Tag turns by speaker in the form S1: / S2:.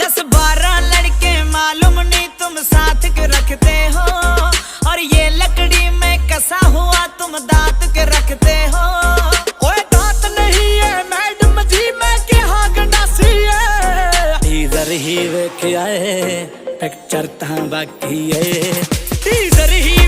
S1: 10-12 लड़के मालूम नहीं तुम साथ के रखते हो, और ये लकड़ी में कसा हुआ तुम दांत के रखते हो।
S2: ओए दांत नहीं है मैडम जी, मैं क्या गंडासी है।
S3: टीजर ही वेख आए, पिक्चर ता बाकी है।
S1: टीजर ही